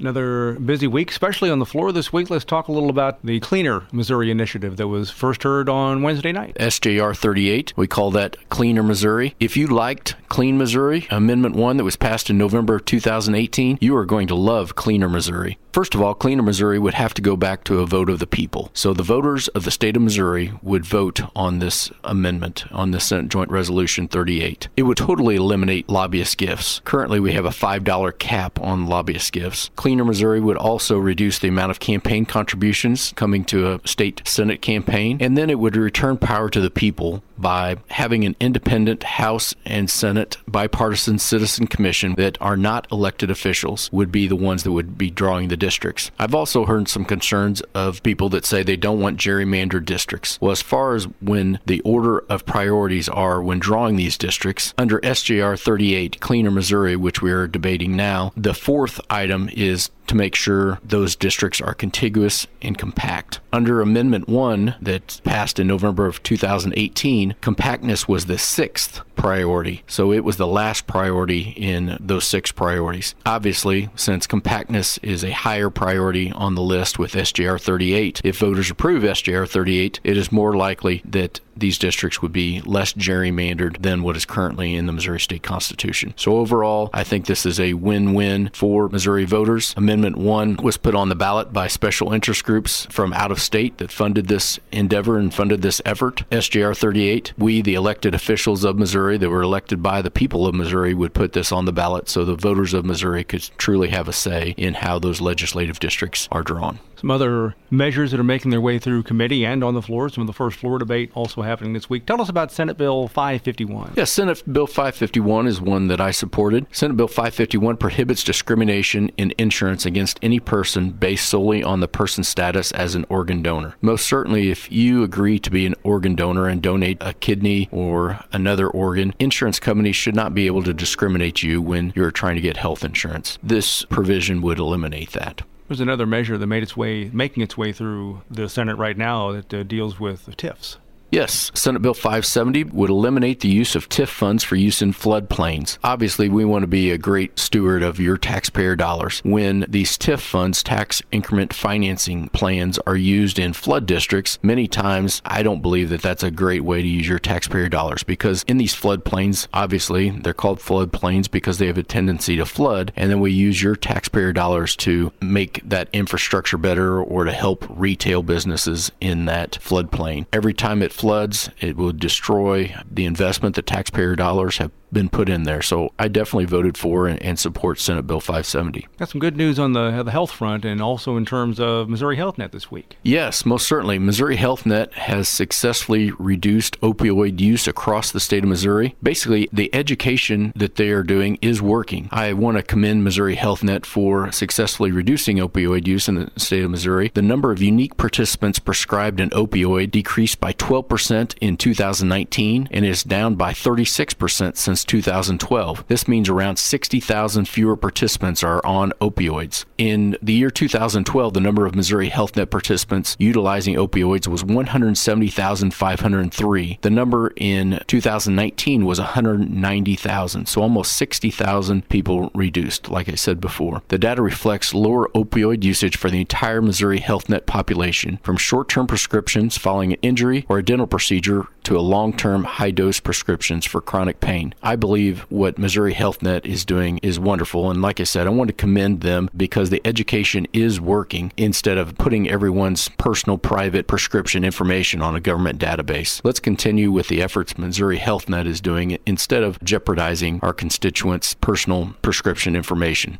Another busy week, especially on the floor this week. Let's talk a little about the Cleaner Missouri initiative that was first heard on Wednesday night. SJR 38, we call that Cleaner Missouri. If you liked Clean Missouri, Amendment 1 that was passed in November of 2018, you are going to love Cleaner Missouri. First of all, Cleaner Missouri would have to go back to a vote of the people. So the voters of the state of Missouri would vote on this amendment, on the Senate Joint Resolution 38. It would totally eliminate lobbyist gifts. Currently, we have a $5 cap on lobbyist gifts. Cleaner Missouri would also reduce the amount of campaign contributions coming to a state Senate campaign, and then it would return power to the people by having an independent House and Senate bipartisan citizen commission that are not elected officials would be the ones that would be drawing the districts. I've also heard some concerns of people that say they don't want gerrymandered districts. Well, as far as when the order of priorities are when drawing these districts, under SJR 38, Cleaner Missouri, which we are debating now, the fourth item is to make sure those districts are contiguous and compact. Under Amendment 1 that passed in November of 2018, compactness was the sixth priority. So it was the last priority in those six priorities. Obviously, since compactness is a higher priority on the list with SJR 38, if voters approve SJR 38, it is more likely that these districts would be less gerrymandered than what is currently in the Missouri State Constitution. So overall, I think this is a win-win for Missouri voters. Amendment 1 was put on the ballot by special interest groups from out of state that funded this endeavor and funded this effort. SJR 38, we, the elected officials of Missouri that were elected by the people of Missouri, would put this on the ballot so the voters of Missouri could truly have a say in how those legislative districts are drawn. Some other measures that are making their way through committee and on the floor. Some of the first floor debate also happening this week. Tell us about Senate Bill 551. Yes, Senate Bill 551 is one that I supported. Senate Bill 551 prohibits discrimination in insurance against any person based solely on the person's status as an organ donor. Most certainly, if you agree to be an organ donor and donate a kidney or another organ, insurance companies should not be able to discriminate you when you're trying to get health insurance. This provision would eliminate that. There's another measure that making its way through the Senate right now that deals with TIFs. Yes, Senate Bill 570 would eliminate the use of TIF funds for use in floodplains. Obviously, we want to be a great steward of your taxpayer dollars. When these TIF funds, tax increment financing plans, are used in flood districts, many times I don't believe that that's a great way to use your taxpayer dollars, because in these floodplains, obviously, they're called floodplains because they have a tendency to flood, and then we use your taxpayer dollars to make that infrastructure better or to help retail businesses in that floodplain. Every time it floods, it will destroy the investment that taxpayer dollars have been put in there. So I definitely voted for and support Senate Bill 570. Got some good news on the health front and also in terms of Missouri HealthNet this week. Yes, most certainly. Missouri HealthNet has successfully reduced opioid use across the state of Missouri. Basically, the education that they are doing is working. I want to commend Missouri HealthNet for successfully reducing opioid use in the state of Missouri. The number of unique participants prescribed an opioid decreased by 12% in 2019 and is down by 36% since 2012. This means around 60,000 fewer participants are on opioids. In the year 2012, the number of Missouri HealthNet participants utilizing opioids was 170,503. The number in 2019 was 190,000, so almost 60,000 people reduced, like I said before. The data reflects lower opioid usage for the entire Missouri HealthNet population, from short-term prescriptions following an injury or a dental procedure to a long-term high-dose prescriptions for chronic pain. I believe what Missouri HealthNet is doing is wonderful, and like I said, I want to commend them because the education is working instead of putting everyone's personal private prescription information on a government database. Let's continue with the efforts Missouri HealthNet is doing instead of jeopardizing our constituents' personal prescription information.